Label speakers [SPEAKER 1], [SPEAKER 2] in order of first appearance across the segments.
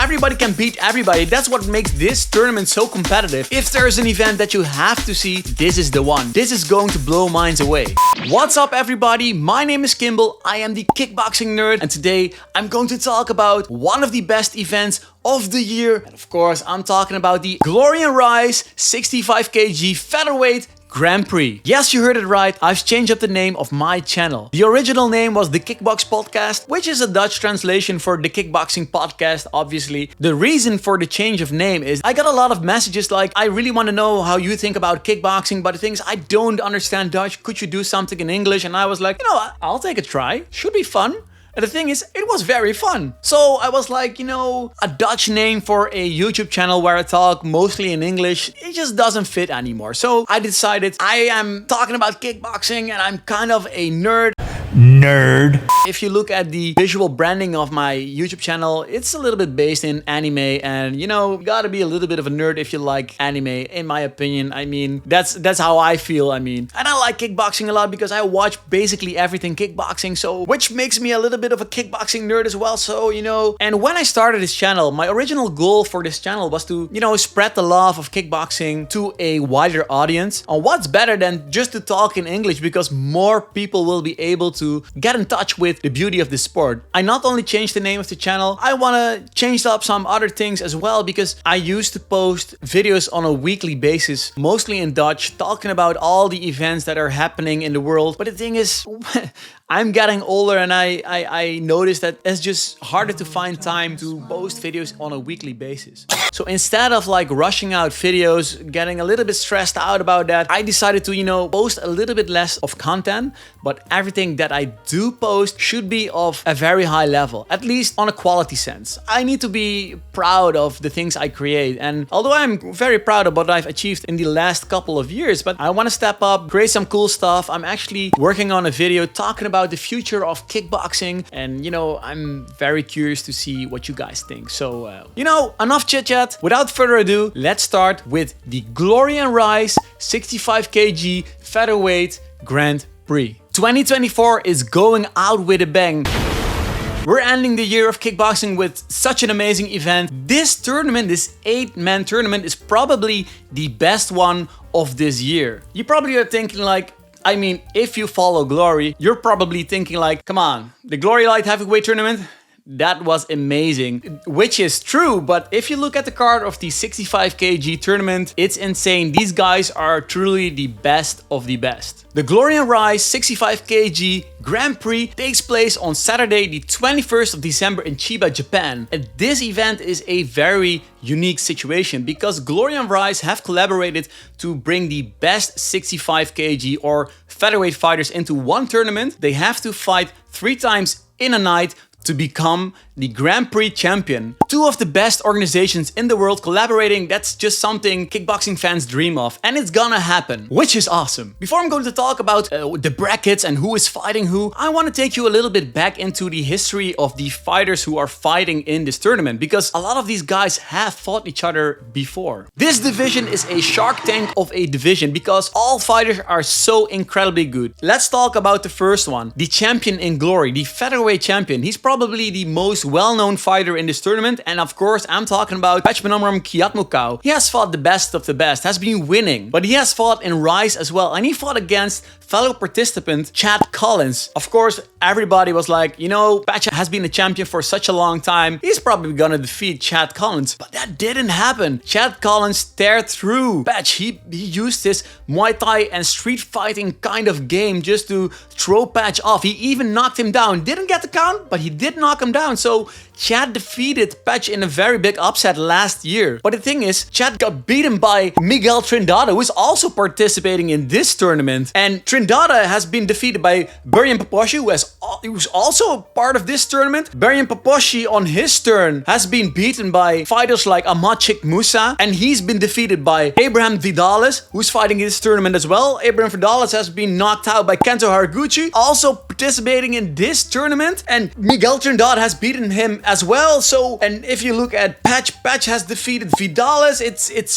[SPEAKER 1] everybody can beat everybody. That's what makes this tournament so competitive. If there's an event that you have to see, this is the one. This is going to blow minds away. What's up everybody? My name is Kimball. I am the kickboxing nerd, and today I'm going to talk about one of the best events of the year. And of course, I'm talking about the Glory and Rise 65 kg Featherweight Grand Prix. Yes, you heard it right. I've changed up the name of my channel. The original name was the Kickbox Podcast, which is a Dutch translation for the Kickboxing Podcast, obviously. The reason for the change of name is I got a lot of messages like, I really want to know how you think about kickboxing, but the thing is, I don't understand Dutch. Could you do something in English? And I was like, you know, I'll take a try. Should be fun. And the thing is, it was very fun. So I was like, you know, a Dutch name for a YouTube channel where I talk mostly in English, it just doesn't fit anymore. So I decided I am talking about kickboxing and I'm kind of a nerd. If you look at the visual branding of my YouTube channel, it's a little bit based in anime, and you know, you gotta be a little bit of a nerd if you like anime, in my opinion. I mean, that's how I feel, I mean. And I like kickboxing a lot because I watch basically everything kickboxing, so which makes me a little bit of a kickboxing nerd as well, so you know. And when I started this channel, my original goal for this channel was to, you know, spread the love of kickboxing to a wider audience. And what's better than just to talk in English, because more people will be able to get in touch with the beauty of the sport. I not only changed the name of the channel, I want to change up some other things as well, because I used to post videos on a weekly basis, mostly in Dutch, talking about all the events that are happening in the world. But the thing is, I'm getting older and I noticed that it's just harder to find time to post videos on a weekly basis. So instead of like rushing out videos, getting a little bit stressed out about that, I decided to, you know, post a little bit less of content, but everything that I do post should be of a very high level, at least on a quality sense. I need to be proud of the things I create, and although I'm very proud of what I've achieved in the last couple of years, but I want to step up, create some cool stuff. I'm actually working on a video talking about the future of kickboxing, and you know, I'm very curious to see what you guys think. So you know, enough chit chat. Without further ado, let's start with the Glory and Rise 65 kg Featherweight Grand Prix. 2024 is going out with a bang. We're ending the year of kickboxing with such an amazing event. This tournament, this 8-man tournament, is probably the best one of this year. You probably are thinking like, I mean, if you follow Glory, you're probably thinking like, come on, the Glory Light Heavyweight Tournament? That was amazing, which is true, but if you look at the card of the 65 kg tournament, it's insane. These guys are truly the best of the best. The Glory and Rise 65 kg Grand Prix takes place on Saturday, the 21st of December in Chiba, Japan. And this event is a very unique situation because Glory and Rise have collaborated to bring the best 65 kg or featherweight fighters into one tournament. They have to fight 3 times in a night to become the Grand Prix champion. 2 of the best organizations in the world collaborating, that's just something kickboxing fans dream of. And it's gonna happen, which is awesome. Before I'm going to talk about the brackets and who is fighting who, I want to take you a little bit back into the history of the fighters who are fighting in this tournament, because a lot of these guys have fought each other before. This division is a Shark Tank of a division because all fighters are so incredibly good. Let's talk about the first one, the champion in Glory, the featherweight champion. He's probably the most well-known fighter in this tournament, and of course I'm talking about Petch Kiatmukau. He has fought the best of the best, has been winning, but he has fought in Rise as well, and he fought against fellow participant Chad Collins. Of course, everybody was like, you know, Petch has been a champion for such a long time, he's probably gonna defeat Chad Collins, but that didn't happen. Chad Collins teared through Petch. He used his Muay Thai and street fighting kind of game just to throw Petch off. He even knocked him down. Didn't get the count, but he did knock him down. So Chad defeated Petch in a very big upset last year. But the thing is, Chad got beaten by Miguel Trindade, who is also participating in this tournament. And Trindade has been defeated by Berjan Peposhi, who's also part of this tournament. Berjan Peposhi, on his turn, has been beaten by fighters like Amachik Musa, and he's been defeated by Abraham Vidales, who's fighting in this tournament as well. Abraham Vidales has been knocked out by Kento Haraguchi. Also, participating in this tournament, and Miguel Trindade has beaten him as well. So, and if you look at Petch has defeated Vidales.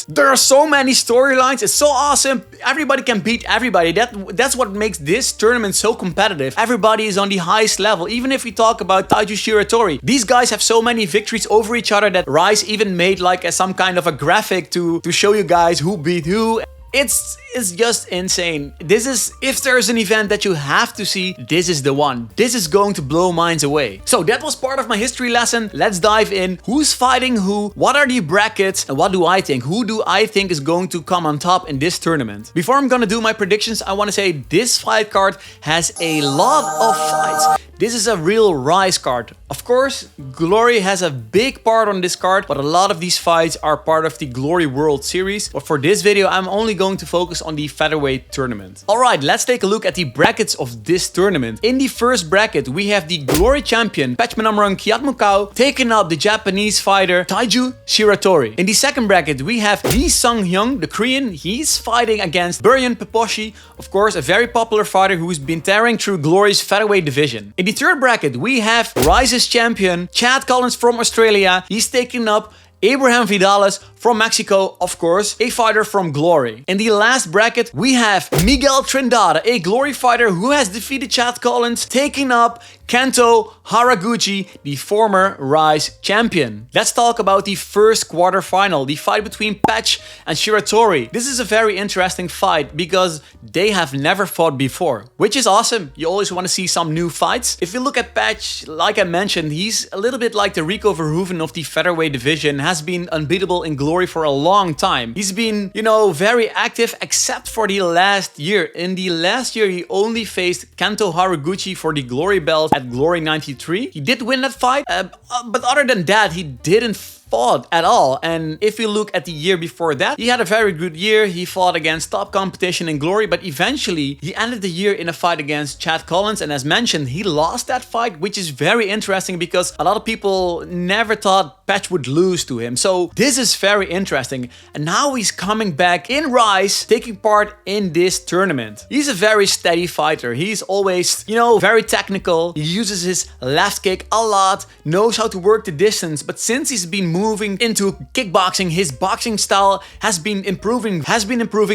[SPEAKER 1] There are so many storylines. It's so awesome. Everybody can beat everybody. That's what makes this tournament so competitive. Everybody is on the highest level. Even if we talk about Taiju, Shiratori, these guys have so many victories over each other that Rise even made like some kind of a graphic to show you guys who beat who. It's just insane. This is, if there's an event that you have to see, this is the one. This is going to blow minds away. So that was part of my history lesson. Let's dive in. Who's fighting who? What are the brackets? And what do I think? Who do I think is going to come on top in this tournament? Before I'm gonna do my predictions, I want to say this fight card has a lot of fights. This is a real Rise card. Of course, Glory has a big part on this card, but a lot of these fights are part of the Glory World Series. But for this video, I'm only going to focus on the Featherweight tournament. Alright, let's take a look at the brackets of this tournament. In the first bracket, we have the Glory champion, Petch taking up the Japanese fighter, Taiju Shiratori. In the second bracket, we have the Sung-Hyun, the Korean. He's fighting against Berjan Peposhi, of course, a very popular fighter who's been tearing through Glory's Featherweight division. In the third bracket, we have Rise's champion, Chad Collins from Australia. He's taking up Abraham Vidales from Mexico, of course, a fighter from Glory. In the last bracket, we have Miguel Trindade, a Glory fighter who has defeated Chad Collins, taking up Kento Haraguchi, the former Rise champion. Let's talk about the first quarterfinal, the fight between Petch and Shiratori. This is a very interesting fight because they have never fought before, which is awesome. You always want to see some new fights. If you look at Petch, like I mentioned, he's a little bit like the Rico Verhoeven of the Featherweight division, has been unbeatable in Glory for a long time. He's been, you know, very active except for the last year. In the last year, he only faced Kento Haraguchi for the Glory belt at Glory 93. He did win that fight, but other than that, he didn't fought at all. And if you look at the year before that, he had a very good year. He fought against top competition in Glory, but eventually he ended the year in a fight against Chad Collins, and as mentioned, he lost that fight, which is very interesting because a lot of people never thought Petch would lose to him. So this is very interesting, and now he's coming back in Rise, taking part in this tournament. He's a very steady fighter. He's always, you know, very technical. He uses his left kick a lot, knows how to work the distance, but since he's been moving into kickboxing, his boxing style has been improving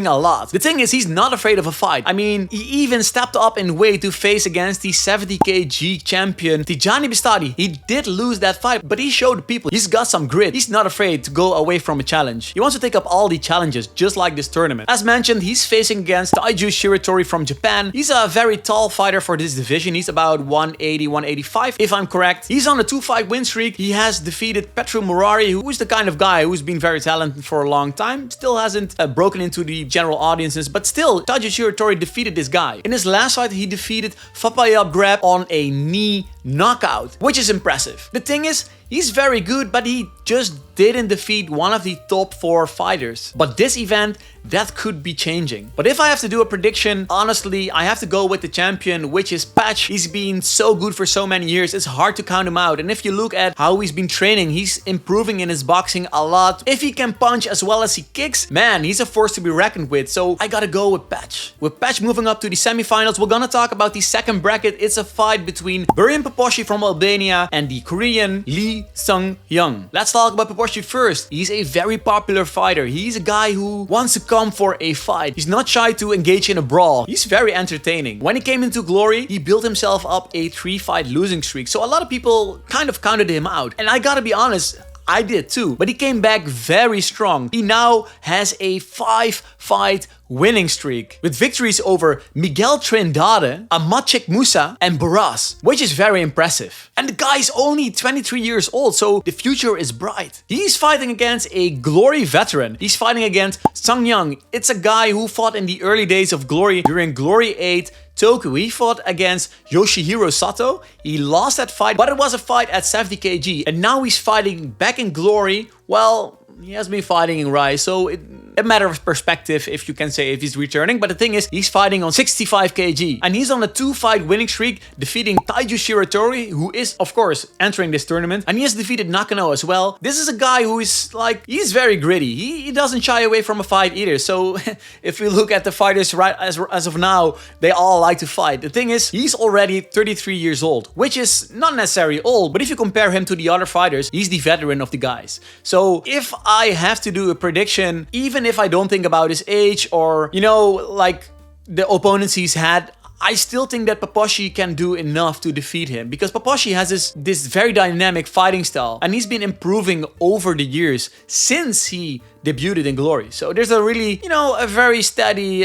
[SPEAKER 1] a lot. The thing is, he's not afraid of a fight. I mean, he even stepped up in weight to face against the 70 kg champion Tijani Bistadi. He did lose that fight, but he showed people he's got some grit. He's not afraid to go away from a challenge. He wants to take up all the challenges, just like this tournament. As mentioned, he's facing against Taiju Shiratori from Japan. He's a very tall fighter for this division. He's about 180, 185, if I'm correct. He's on a 2-fight win streak. He has defeated Petru Murari, who is the kind of guy who's been very talented for a long time. Still hasn't broken into the general audiences, but still, Taiju Shiratori defeated this guy. In his last fight, he defeated Fapayab Grab on a knee knockout, which is impressive. The thing is, he's very good, but he just didn't defeat one of the top 4 fighters. But this event, that could be changing. But if I have to do a prediction, honestly, I have to go with the champion, which is Petch. He's been so good for so many years, it's hard to count him out. And if you look at how he's been training, he's improving in his boxing a lot. If he can punch as well as he kicks, man, he's a force to be reckoned with. So I gotta go with Petch. With Petch moving up to the semifinals, we're gonna talk about the second bracket. It's a fight between Berjan Peposhi from Albania and the Korean Lee Sung-Hyun. Let's talk about Peposhi first. He's a very popular fighter. He's a guy who wants to come for a fight. He's not shy to engage in a brawl. He's very entertaining. When he came into Glory, he built himself up a 3-fight losing streak. So a lot of people kind of counted him out. And I gotta be honest, I did too. But he came back very strong. He now has a 5-fight winning streak with victories over Miguel Trindade, Amachek Musa, and Baras, which is very impressive. And the guy's only 23 years old, so the future is bright. He's fighting against a Glory veteran. He's fighting against Sung-Hyun. It's a guy who fought in the early days of Glory during Glory 8 Tokyo. He fought against Yoshihiro Sato. He lost that fight, but it was a fight at 70 kg. And now he's fighting back in Glory. Well, he has been fighting in Rise, so a matter of perspective, if you can say, if he's returning. But the thing is, he's fighting on 65 kg. And he's on a 2-fight winning streak, defeating Taiju Shiratori, who is, of course, entering this tournament. And he has defeated Nakano as well. This is a guy who is like, he's very gritty. He doesn't shy away from a fight either. So if we look at the fighters right as of now, they all like to fight. The thing is, he's already 33 years old, which is not necessarily old, but if you compare him to the other fighters, he's the veteran of the guys. So if I have to do a prediction, even if I don't think about his age or, you know, like the opponents he's had, I still think that Peposhi can do enough to defeat him, because Peposhi has this very dynamic fighting style, and he's been improving over the years since he debuted in Glory. So there's a really, you know, a very steady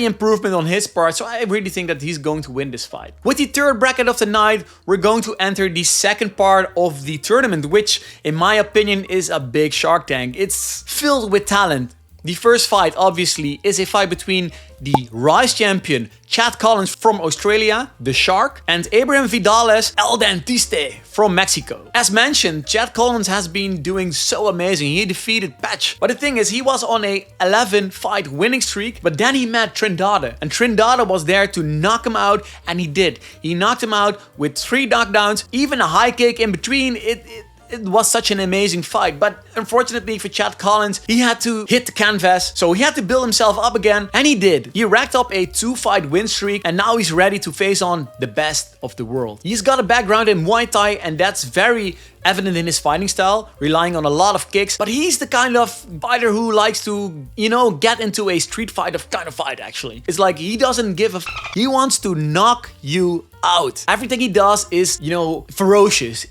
[SPEAKER 1] improvement on his part. So I really think that he's going to win this fight. With the third bracket of the night, we're going to enter the second part of the tournament, which in my opinion is a big Shark Tank. It's filled with talent. The first fight, obviously, is a fight between the Rise champion Chad Collins from Australia, the Shark, and Abraham Vidales El Dentiste from Mexico. As mentioned, Chad Collins has been doing so amazing. He defeated Petch. But the thing is, he was on a 11-fight winning streak, but then he met Trindade. And Trindade was there to knock him out, and he did. He knocked him out with 3 knockdowns, even a high kick in between. It was such an amazing fight, but unfortunately for Chad Collins, he had to hit the canvas, so he had to build himself up again, and he did. He racked up a 2-fight win streak, and now he's ready to face on the best of the world. He's got a background in Muay Thai, and that's very evident in his fighting style, relying on a lot of kicks, but he's the kind of fighter who likes to, you know, get into a street fight kind of fight, actually. It's like he doesn't give a he wants to knock you out. Everything he does is, you know, ferocious.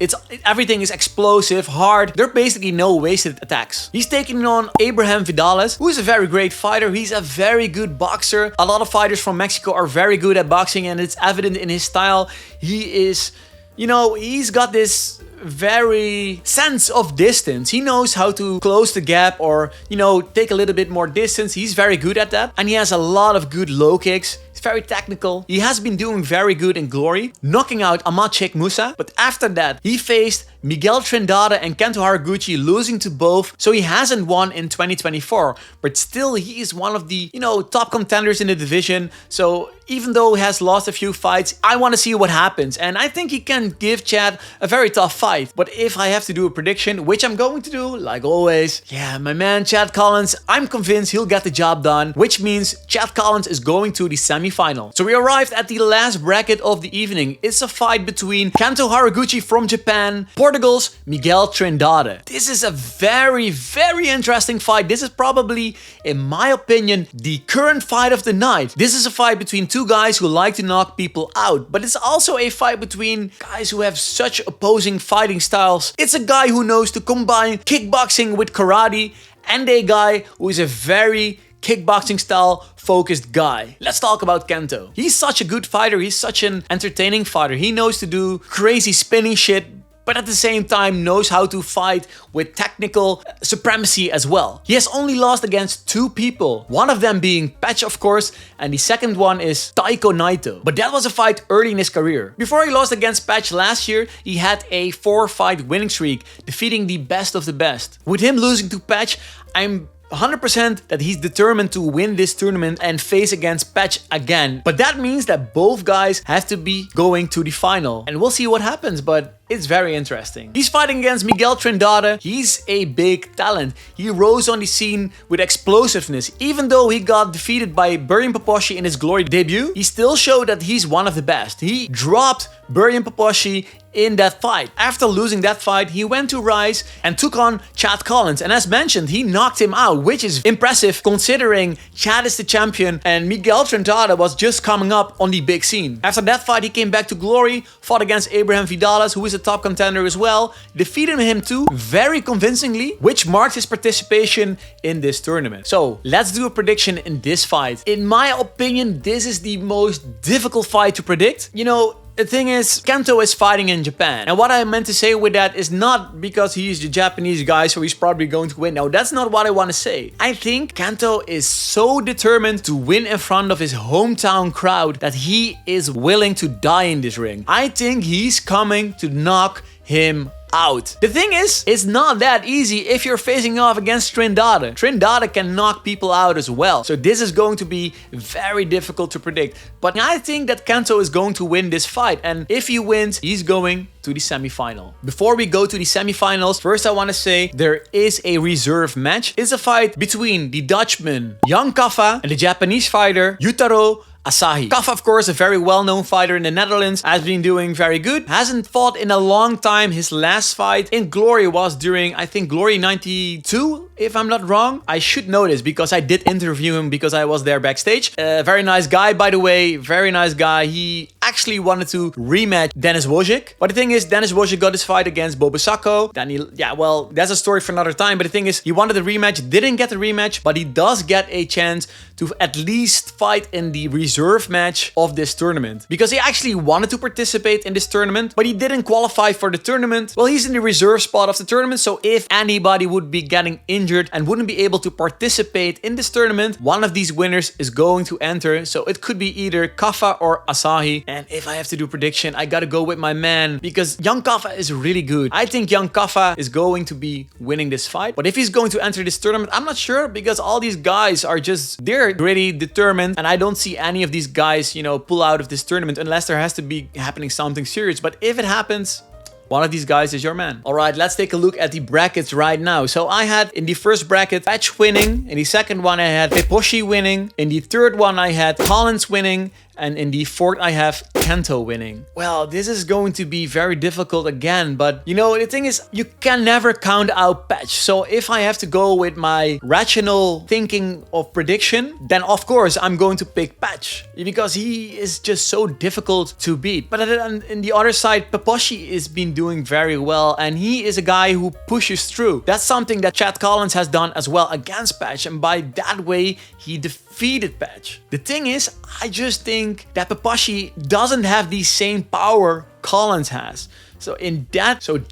[SPEAKER 1] Everything is explosive, hard. There are basically no wasted attacks. He's taking on Abraham Vidales, who is a very great fighter. He's a very good boxer. A lot of fighters from Mexico are very good at boxing, and it's evident in his style. He is, you know, he's got this very sense of distance. He knows how to close the gap or, you know, take a little bit more distance. He's very good at that. And he has a lot of good low kicks. He's very technical. He has been doing very good in Glory, knocking out Ahmad Sheikh Musa. But after that, he faced Miguel Trindade and Kento Haraguchi, losing to both. So he hasn't won in 2024. But still, he is one of the, you know, top contenders in the division. So even though he has lost a few fights, I want to see what happens. And I think he can give Chad a very tough fight. But if I have to do a prediction, which I'm going to do, like always, yeah, my man Chad Collins, I'm convinced he'll get the job done, which means Chad Collins is going to the semi-final. So we arrived at the last bracket of the evening. It's a fight between Kento Haraguchi from Japan, Portugal's Miguel Trindade. This is a very, very interesting fight. This is probably, in my opinion, the current fight of the night. This is a fight between two guys who like to knock people out, but it's also a fight between guys who have such opposing fighting styles. It's a guy who knows to combine kickboxing with karate, and a guy who is a very kickboxing style focused guy. Let's talk about Kento. He's such a good fighter. He's such an entertaining fighter. He knows to do crazy spinning shit, but at the same time knows how to fight with technical supremacy as well. He has only lost against 2 people, one of them being Petch, of course, and the second one is Taiko Naito. But that was a fight early in his career. Before he lost against Petch last year, he had a 4-fight winning streak, defeating the best of the best. With him losing to Petch, I'm 100% that he's determined to win this tournament and face against Petch again. But that means that both guys have to be going to the final. And we'll see what happens, but it's very interesting. He's fighting against Miguel Trindade. He's a big talent. He rose on the scene with explosiveness. Even though he got defeated by Berjan Peposhi in his Glory debut, he still showed that he's one of the best. He dropped Berjan Peposhi in that fight. After losing that fight, he went to Rise and took on Chad Collins. And as mentioned, he knocked him out, which is impressive considering Chad is the champion and Miguel Trindade was just coming up on the big scene. After that fight, he came back to Glory, fought against Abraham Vidales, who is a top contender as well, defeated him too very convincingly, which marks his participation in this tournament. So let's do a prediction in this fight. In my opinion, this is the most difficult fight to predict. You know, the thing is, Kento is fighting in Japan. And what I meant to say with that is not because he's the Japanese guy, so he's probably going to win. No, that's not what I want to say. I think Kento is so determined to win in front of his hometown crowd that he is willing to die in this ring. I think he's coming to knock him out. The thing is, it's not that easy if you're facing off against Trindade. Trindade can knock people out as well. So this is going to be very difficult to predict. But I think that Kento is going to win this fight. And if he wins, he's going to the semi-final. Before we go to the semi-finals, first I want to say there is a reserve match. It's a fight between the Dutchman Young Kaffa and the Japanese fighter Yutaro Asahi. Kaffa, of course, a very well-known fighter in the Netherlands, has been doing very good. Hasn't fought in a long time. His last fight in Glory was during, I think, Glory 92, if I'm not wrong. I should know this because I did interview him because I was there backstage. Very nice guy, by the way. Very nice guy. He actually wanted to rematch Denis Wojcik. But the thing is, Denis Wojcik got his fight against Bobo Sacco. Then he, yeah, well, that's a story for another time. But the thing is, he wanted the rematch, didn't get the rematch, but he does get a chance to at least fight in the reserve match of this tournament. Because he actually wanted to participate in this tournament, but he didn't qualify for the tournament. Well, he's in the reserve spot of the tournament, so if anybody would be getting injured and wouldn't be able to participate in this tournament, one of these winners is going to enter. So it could be either Kaffa or Asahi. And if I have to do prediction, I gotta go with my man, because Young Kaffa is really good. I think Young Kaffa is going to be winning this fight. But if he's going to enter this tournament, I'm not sure, because all these guys are just, they're really determined, and I don't see any of these guys, you know, pull out of this tournament unless there has to be happening something serious. But if it happens, one of these guys is your man. All right, let's take a look at the brackets right now. So I had in the first bracket Petch winning. In the second one, I had Peposhi winning. In the third one, I had Collins winning. And in the fourth, I have Kento winning. Well, this is going to be very difficult again. But, you know, the thing is, you can never count out Petch. So if I have to go with my rational thinking of prediction, then of course, I'm going to pick Petch, because he is just so difficult to beat. But in the other side, Peposhi has been doing very well. And he is a guy who pushes through. That's something that Chad Collins has done as well against Petch. And by that way, he defeated Petch. The thing is, I just think that Peposhi doesn't have the same power Collins has. So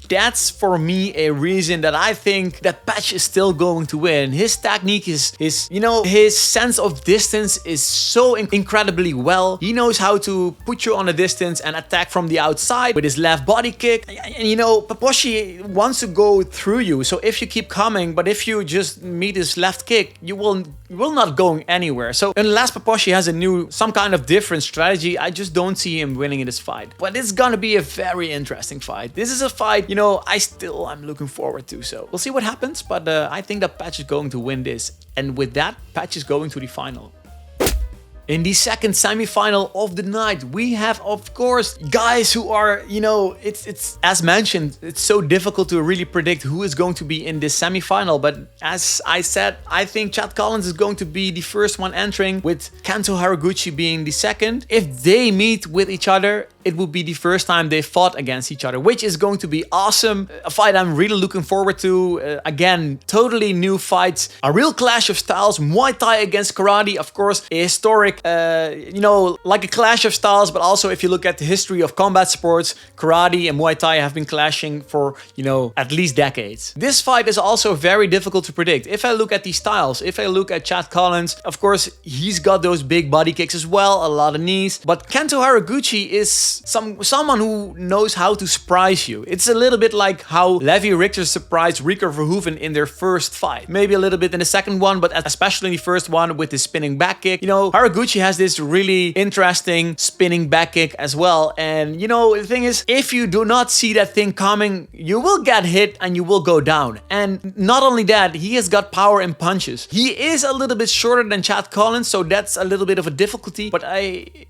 [SPEAKER 1] that's for me a reason that I think that Petch is still going to win. His technique is you know, his sense of distance is so incredibly well. He knows how to put you on a distance and attack from the outside with his left body kick. And you know, Peposhi wants to go through you. So if you keep coming, but if you just meet his left kick, you will not go anywhere. So unless Peposhi has some kind of different strategy, I just don't see him winning in this fight. But it's gonna be a very interesting fight. This is a fight, you know, I'm looking forward to. So we'll see what happens, but I think that Petch is going to win this. And with that, Petch is going to the final. In the second semi-final of the night, we have, of course, guys who are, you know, it's as mentioned, it's so difficult to really predict who is going to be in this semi-final. But as I said, I think Chad Collins is going to be the first one entering, with Kento Haraguchi being the second. If they meet with each other, it will be the first time they fought against each other, which is going to be awesome. A fight I'm really looking forward to. Again, totally new fights. A real clash of styles. Muay Thai against karate. Of course, a historic, you know, like a clash of styles. But also, if you look at the history of combat sports, karate and Muay Thai have been clashing for, you know, at least decades. This fight is also very difficult to predict. If I look at these styles, if I look at Chad Collins, of course, he's got those big body kicks as well, a lot of knees. But Kento Haraguchi is someone who knows how to surprise you. It's a little bit like how Levi Richter surprised Rico Verhoeven in their first fight. Maybe a little bit in the second one, but especially in the first one with his spinning back kick. You know, Haraguchi has this really interesting spinning back kick as well. And, you know, the thing is, if you do not see that thing coming, you will get hit and you will go down. And not only that, he has got power in punches. He is a little bit shorter than Chad Collins, so that's a little bit of a difficulty. But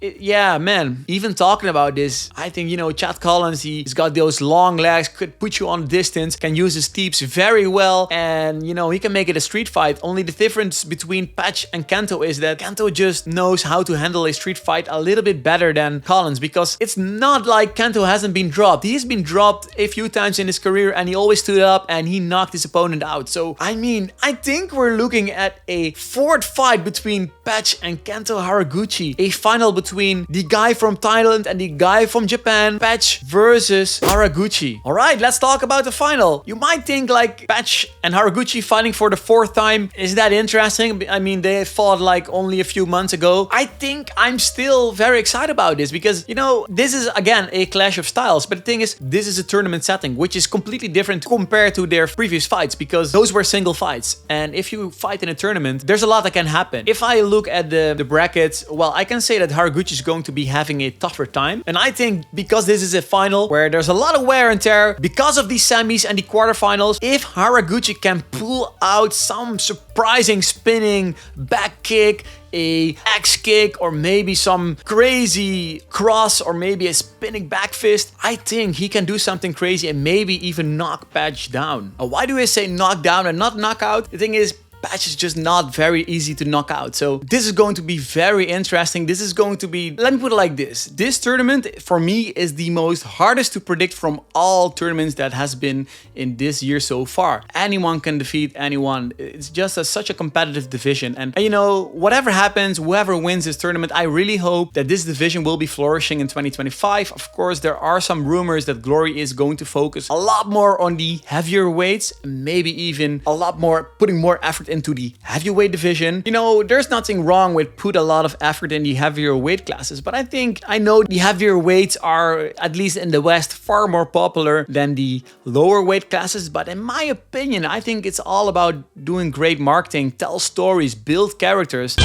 [SPEAKER 1] yeah, man, even talking about this, I think, you know, Chad Collins, he's got those long legs, could put you on distance, can use his teeps very well, and, you know, he can make it a street fight. Only the difference between Petch and Kento is that Kento just knows how to handle a street fight a little bit better than Collins, because it's not like Kento hasn't been dropped. He's been dropped a few times in his career, and he always stood up and he knocked his opponent out. So, I mean, I think we're looking at a fourth fight between Petch and Kento Haraguchi. A final between the guy from Thailand and the guy from Japan, Petch versus Haraguchi. Alright, let's talk about the final. You might think like Petch and Haraguchi fighting for the 4th time, is that interesting? I mean, they fought like only a few months ago. I think I'm still very excited about this because, you know, this is again a clash of styles. But the thing is, this is a tournament setting, which is completely different compared to their previous fights because those were single fights. And if you fight in a tournament, there's a lot that can happen. If I look at the brackets, well, I can say that Haraguchi is going to be having a tougher time. And I think because this is a final where there's a lot of wear and tear, because of these semis and the quarterfinals, if Haraguchi can pull out some surprising spinning back kick, a X kick, or maybe some crazy cross, or maybe a spinning back fist, I think he can do something crazy and maybe even knock Petch down. Why do I say knock down and not knock out? The thing is, Petch is just not very easy to knock out. So this is going to be very interesting. This is going to be, let me put it like this. This tournament for me is the most hardest to predict from all tournaments that has been in this year so far. Anyone can defeat anyone. It's just such a competitive division. And you know, whatever happens, whoever wins this tournament, I really hope that this division will be flourishing in 2025. Of course, there are some rumors that Glory is going to focus a lot more on the heavier weights, maybe even a lot more, putting more effort into the heavyweight division. You know, there's nothing wrong with put a lot of effort in the heavier weight classes, but I know the heavier weights are, at least in the West, far more popular than the lower weight classes. But in my opinion, I think it's all about doing great marketing, tell stories, build characters.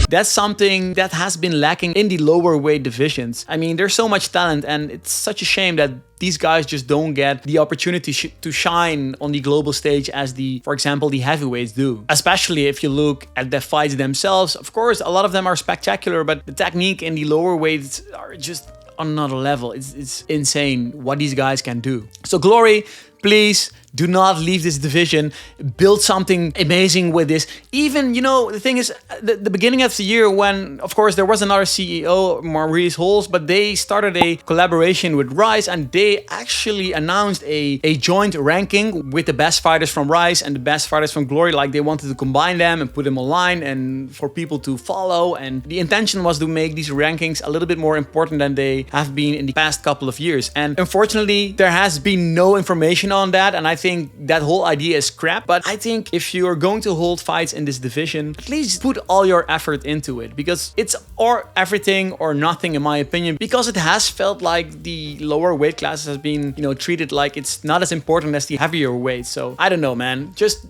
[SPEAKER 1] That's something that has been lacking in the lower weight divisions. I mean, there's so much talent and it's such a shame that these guys just don't get the opportunity to shine on the global stage as for example, the heavyweights do. Especially if you look at the fights themselves. Of course, a lot of them are spectacular, but the technique in the lower weights are just on another level. It's insane what these guys can do. So Glory, please do not leave this division. Build something amazing with this. Even, you know, the thing is, the beginning of the year when, of course, there was another CEO, Maurice Holes, but they started a collaboration with Rise and they actually announced a joint ranking with the best fighters from Rise and the best fighters from Glory. Like they wanted to combine them and put them online and for people to follow. And the intention was to make these rankings a little bit more important than they have been in the past couple of years. And unfortunately, there has been no information on that. And I think that whole idea is crap. But I think if you are going to hold fights in this division, at least put all your effort into it, because it's or everything or nothing in my opinion, because it has felt like the lower weight classes has been, you know, treated like it's not as important as the heavier weights. So I don't know, man. Just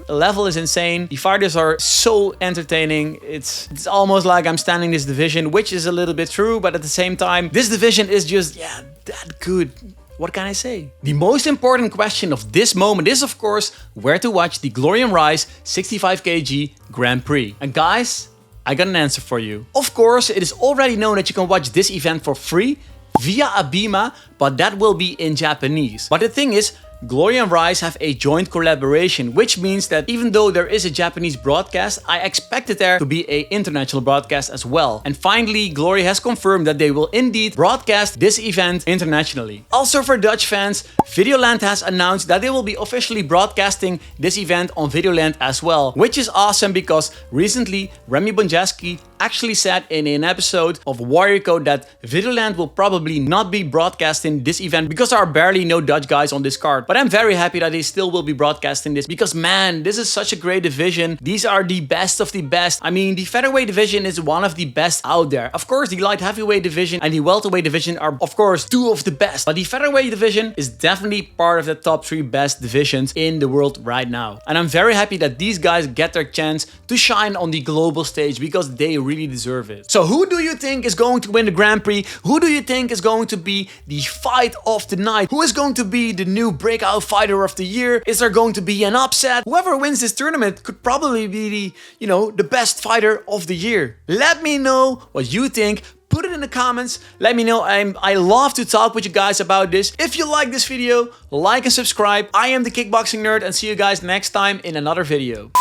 [SPEAKER 1] the level is insane. The fighters are so entertaining. It's almost like I'm standing this division, which is a little bit true, but at the same time, this division is just, yeah, that good. What can I say? The most important question of this moment is, of course, where to watch the Glory and Rise 65 kg Grand Prix. And guys, I got an answer for you. Of course, it is already known that you can watch this event for free via Abima, but that will be in Japanese. But the thing is, Glory and Rise have a joint collaboration, which means that even though there is a Japanese broadcast, I expected there to be an international broadcast as well. And finally, Glory has confirmed that they will indeed broadcast this event internationally. Also for Dutch fans, Videoland has announced that they will be officially broadcasting this event on Videoland as well, which is awesome because recently Remy Bonjeski actually said in an episode of Warrior Code that Videoland will probably not be broadcasting this event because there are barely no Dutch guys on this card. But I'm very happy that they still will be broadcasting this because, man, this is such a great division. These are the best of the best. I mean, the featherweight division is one of the best out there. Of course, the light heavyweight division and the welterweight division are, of course, two of the best. But the featherweight division is definitely part of the top 3 best divisions in the world right now. And I'm very happy that these guys get their chance to shine on the global stage because they really deserve it. So who do you think is going to win the Grand Prix? Who do you think is going to be the fight of the night? Who is going to be the new breakout fighter of the year? Is there going to be an upset? Whoever wins this tournament could probably be the, you know, the best fighter of the year. Let me know what you think. Put it in the comments. Let me know. I love to talk with you guys about this. If you like this video, like and subscribe. I am the Kickboxing Nerd and see you guys next time in another video.